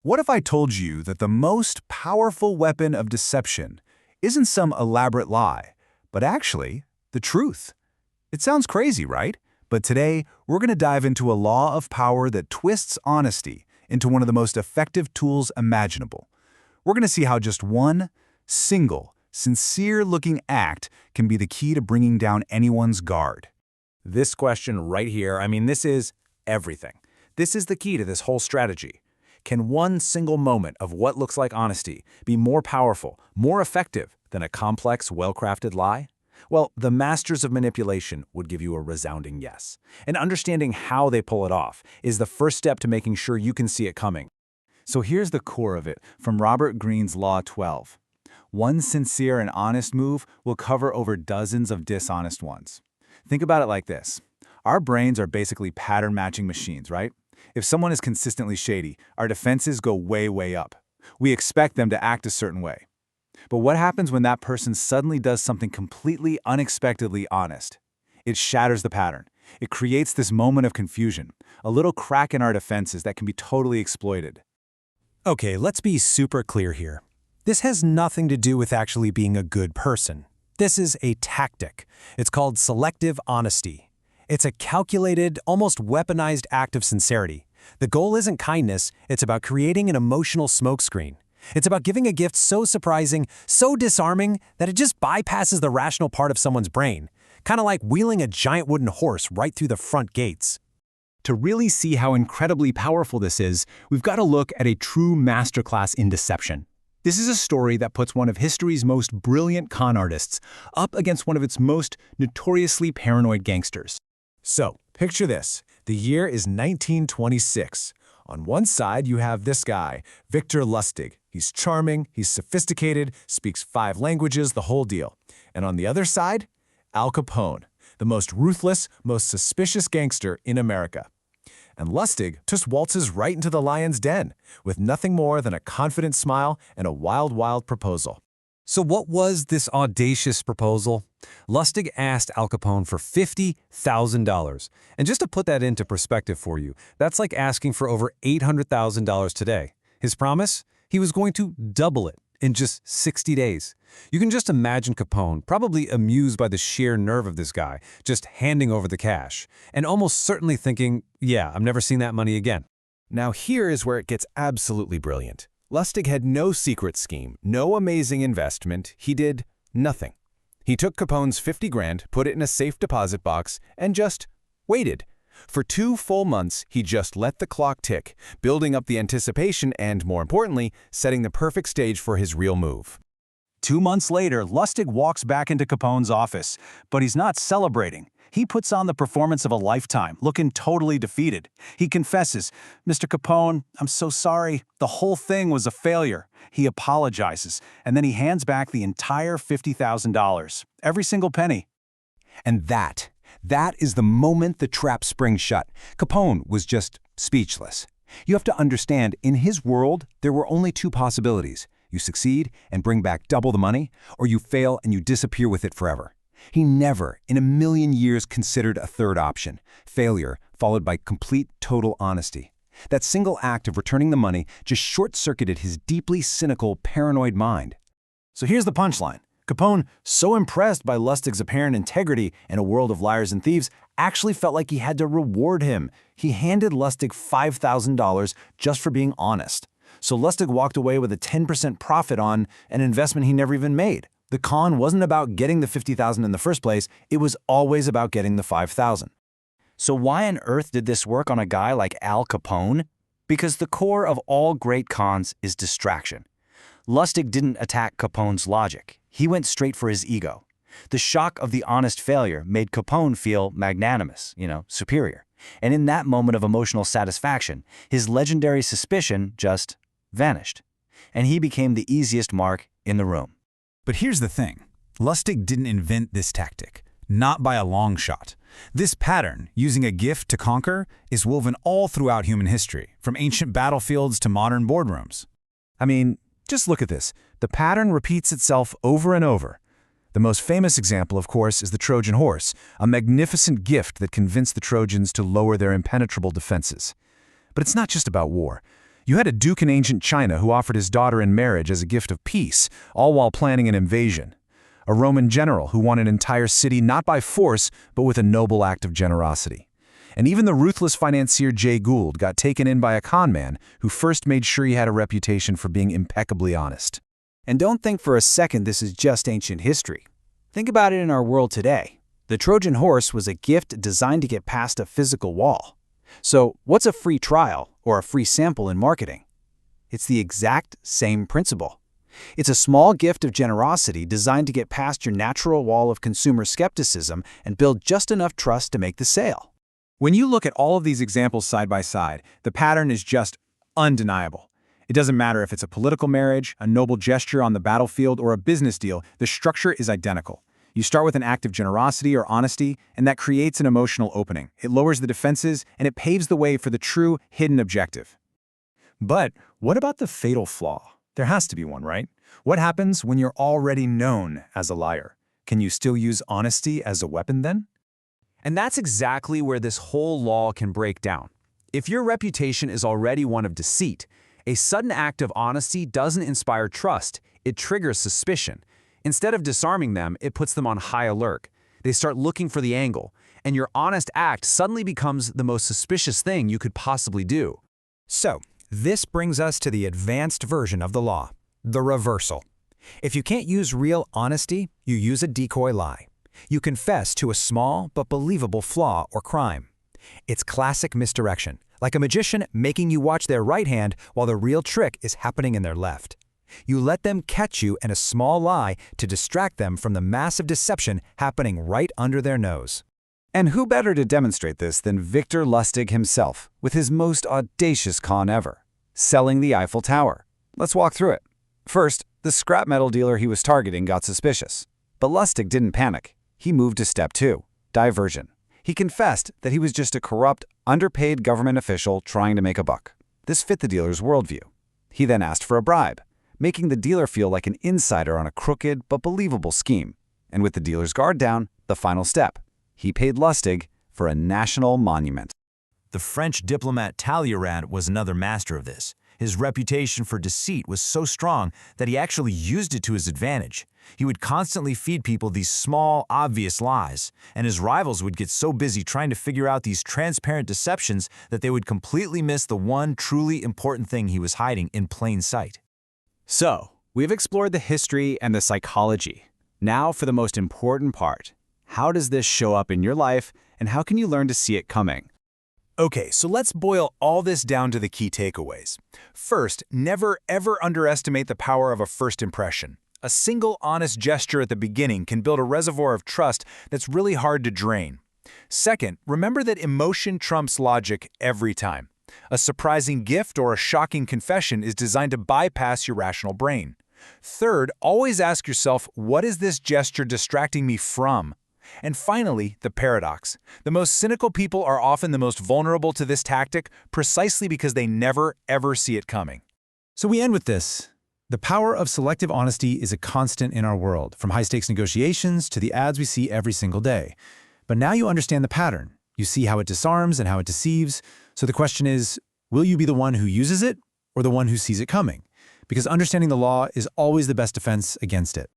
What if I told you that the most powerful weapon of deception isn't some elaborate lie, but actually the truth? It sounds crazy, right? But today, we're going to dive into a law of power that twists honesty into one of the most effective tools imaginable. We're going to see how just one single, sincere-looking act can be the key to bringing down anyone's guard. This question right here, this is everything. This is the key to this whole strategy. Can one single moment of what looks like honesty be more powerful, more effective than a complex, well-crafted lie? Well, the masters of manipulation would give you a resounding yes. And understanding how they pull it off is the first step to making sure you can see it coming. So here's the core of it from Robert Greene's Law 12. One sincere and honest move will cover over dozens of dishonest ones. Think about it like this. Our brains are basically pattern-matching machines, right? If someone is consistently shady, our defenses go way up. We expect them to act a certain way. But what happens when that person suddenly does something completely unexpectedly honest? It shatters the pattern. It creates this moment of confusion, a little crack in our defenses that can be totally exploited. Okay, let's be super clear here. This has nothing to do with actually being a good person. This is a tactic. It's called selective honesty. It's a calculated, almost weaponized act of sincerity. The goal isn't kindness, it's about creating an emotional smokescreen. It's about giving a gift so surprising, so disarming, that it just bypasses the rational part of someone's brain. Kind of like wheeling a giant wooden horse right through the front gates. To really see how incredibly powerful this is, we've got to look at a true masterclass in deception. This is a story that puts one of history's most brilliant con artists up against one of its most notoriously paranoid gangsters. So, picture this. The year is 1926. On one side, you have this guy, Victor Lustig. He's charming, he's sophisticated, speaks 5 languages, the whole deal. And on the other side, Al Capone, the most ruthless, most suspicious gangster in America. And Lustig just waltzes right into the lion's den, with nothing more than a confident smile and a wild proposal. So what was this audacious proposal? Lustig asked Al Capone for $50,000. And just to put that into perspective for you, that's like asking for over $800,000 today. His promise? He was going to double it in just 60 days. You can just imagine Capone, probably amused by the sheer nerve of this guy, just handing over the cash, and almost certainly thinking, yeah, I'm never seeing that money again. Now here is where it gets absolutely brilliant. Lustig had no secret scheme, no amazing investment. He did nothing. He took Capone's 50 grand, put it in a safe deposit box, and just waited. For 2 full months, he just let the clock tick, building up the anticipation and, more importantly, setting the perfect stage for his real move. 2 months later, Lustig walks back into Capone's office, but he's not celebrating. He puts on the performance of a lifetime, looking totally defeated. He confesses, "Mr. Capone, I'm so sorry. The whole thing was a failure." He apologizes, and then he hands back the entire $50,000, every single penny. And that is the moment the trap springs shut. Capone was just speechless. You have to understand, in his world, there were only 2 possibilities. You succeed and bring back double the money, or you fail and you disappear with it forever. He never, in a million years, considered a third option, failure followed by complete, total honesty. That single act of returning the money just short-circuited his deeply cynical, paranoid mind. So here's the punchline. Capone, so impressed by Lustig's apparent integrity in a world of liars and thieves, actually felt like he had to reward him. He handed Lustig $5,000 just for being honest. So Lustig walked away with a 10% profit on an investment he never even made. The con wasn't about getting the $50,000 in the first place, it was always about getting the $5,000. So why on earth did this work on a guy like Al Capone? Because the core of all great cons is distraction. Lustig didn't attack Capone's logic. He went straight for his ego. The shock of the honest failure made Capone feel magnanimous, superior. And in that moment of emotional satisfaction, his legendary suspicion just vanished. And he became the easiest mark in the room. But here's the thing. Lustig didn't invent this tactic, not by a long shot. This pattern, using a gift to conquer, is woven all throughout human history, from ancient battlefields to modern boardrooms. Just look at this. The pattern repeats itself over and over. The most famous example, of course, is the Trojan horse, a magnificent gift that convinced the Trojans to lower their impenetrable defenses. But it's not just about war. You had a duke in ancient China who offered his daughter in marriage as a gift of peace, all while planning an invasion. A Roman general who won an entire city not by force, but with a noble act of generosity. And even the ruthless financier Jay Gould got taken in by a con man who first made sure he had a reputation for being impeccably honest. And don't think for a second this is just ancient history. Think about it in our world today. The Trojan horse was a gift designed to get past a physical wall. So, what's a free trial or a free sample in marketing? It's the exact same principle. It's a small gift of generosity designed to get past your natural wall of consumer skepticism and build just enough trust to make the sale. When you look at all of these examples side by side, the pattern is just undeniable. It doesn't matter if it's a political marriage, a noble gesture on the battlefield, or a business deal, the structure is identical. You start with an act of generosity or honesty, and that creates an emotional opening. It lowers the defenses, and it paves the way for the true, hidden objective. But what about the fatal flaw? There has to be one, right? What happens when you're already known as a liar? Can you still use honesty as a weapon then? And that's exactly where this whole law can break down. If your reputation is already one of deceit, a sudden act of honesty doesn't inspire trust, it triggers suspicion. Instead of disarming them, it puts them on high alert. They start looking for the angle, and your honest act suddenly becomes the most suspicious thing you could possibly do. So, this brings us to the advanced version of the law, the reversal. If you can't use real honesty, you use a decoy lie. You confess to a small but believable flaw or crime. It's classic misdirection, like a magician making you watch their right hand while the real trick is happening in their left. You let them catch you in a small lie to distract them from the massive deception happening right under their nose. And who better to demonstrate this than Victor Lustig himself, with his most audacious con ever, selling the Eiffel Tower. Let's walk through it. First, the scrap metal dealer he was targeting got suspicious. But Lustig didn't panic. He moved to step 2, diversion. He confessed that he was just a corrupt, underpaid government official trying to make a buck. This fit the dealer's worldview. He then asked for a bribe, making the dealer feel like an insider on a crooked but believable scheme. And with the dealer's guard down, the final step. He paid Lustig for a national monument. The French diplomat Talleyrand was another master of this. His reputation for deceit was so strong that he actually used it to his advantage. He would constantly feed people these small, obvious lies, and his rivals would get so busy trying to figure out these transparent deceptions that they would completely miss the one truly important thing he was hiding in plain sight. So, we've explored the history and the psychology. Now for the most important part. How does this show up in your life, and how can you learn to see it coming? Okay, so let's boil all this down to the key takeaways. First, never ever underestimate the power of a first impression. A single honest gesture at the beginning can build a reservoir of trust that's really hard to drain. Second, remember that emotion trumps logic every time. A surprising gift or a shocking confession is designed to bypass your rational brain. Third, always ask yourself, what is this gesture distracting me from? And finally, the paradox. The most cynical people are often the most vulnerable to this tactic precisely because they never, ever see it coming. So we end with this. The power of selective honesty is a constant in our world, from high-stakes negotiations to the ads we see every single day. But now you understand the pattern. You see how it disarms and how it deceives. So the question is, will you be the one who uses it or the one who sees it coming? Because understanding the law is always the best defense against it.